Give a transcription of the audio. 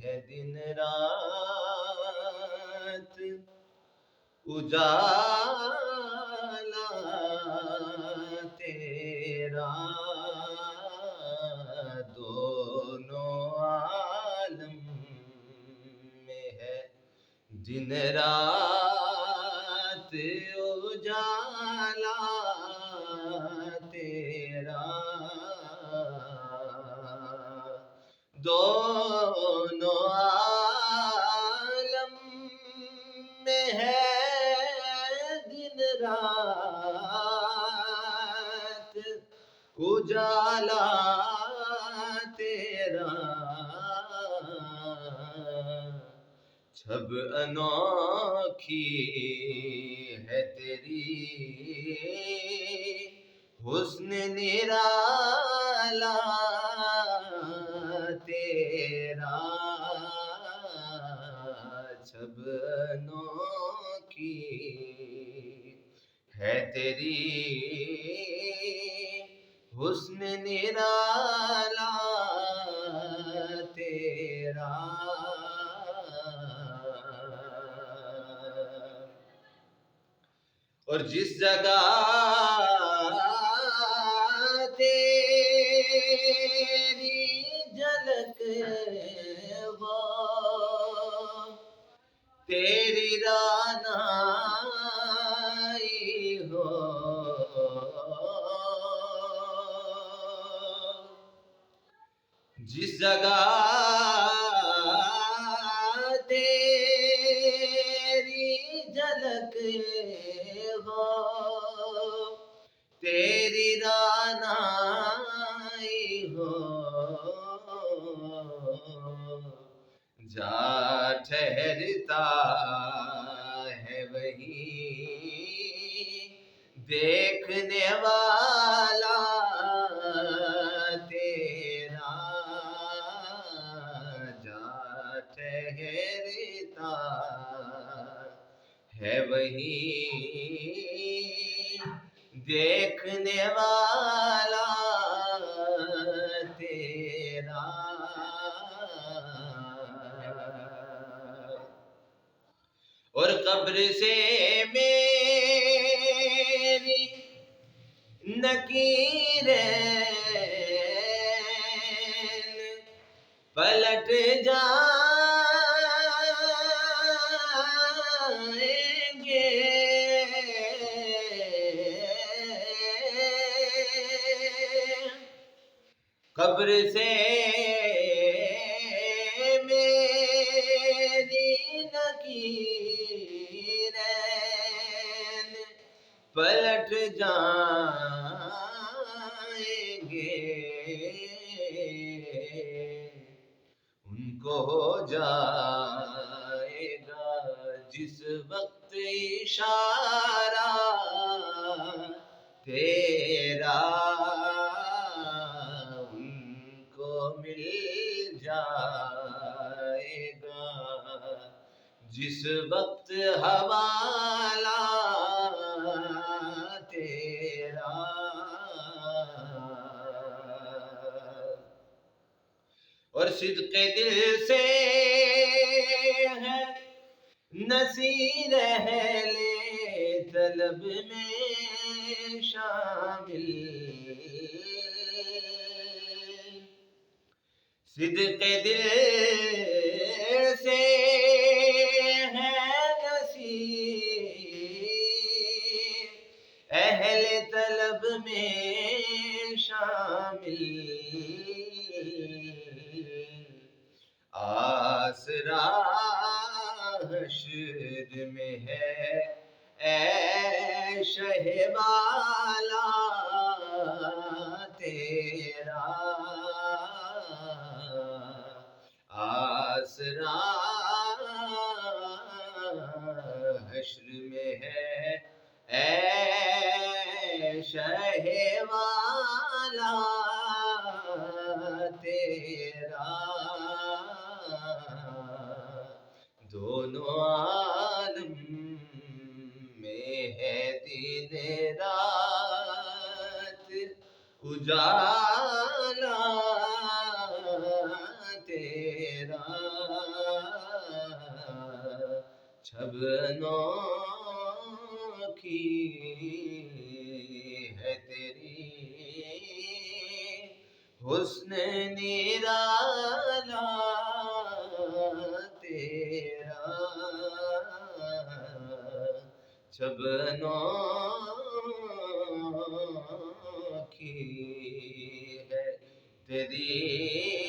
ہے دن رات اجالا تیرا، دونوں عالم میں ہے دن رات اجالا تیرا، دونوں عالم میں ہے دن رات اجالا تیرا، چھب انوکھی ہے تیری حسن نرالا تیرا، چھب انوکھی ہے تیری حسن نرالا تیرا، اور جس جگہ تیری جھلک ہو تیری رعنائی ہو، جس جگہ تیری جھلک ہو تیری رعنائی ہو، جا ٹھہرتا ہے وہیں دیکھنے والا تیرا، جا ٹھہرتا ہے وہیں دیکھنے والا تیرا، اور قبر سے میری نکیرین پلٹ جائیں گے، قبر سے میری نکیرین پلٹ جائیں گے، ان کو ہو جائے گا جس وقت اشارہ تیرا، ان کو مل جائے گا جس وقت حوالہ تیرا، اور صدق دل سے ہے نصیر اہل طلب میں شامل، صدق دل سے ہے نصیر اہل طلب میں شامل، آسرا حشر میں ہے اے شہ والا تیرا، آسرا حشر میں ہے اے شہ والا تیرا، دونوں عالم میں ہے دن رات اجالا تیرا، شبنوں کی ہے تیری حسن نرالا تیرا شبنوں کی ہے تیری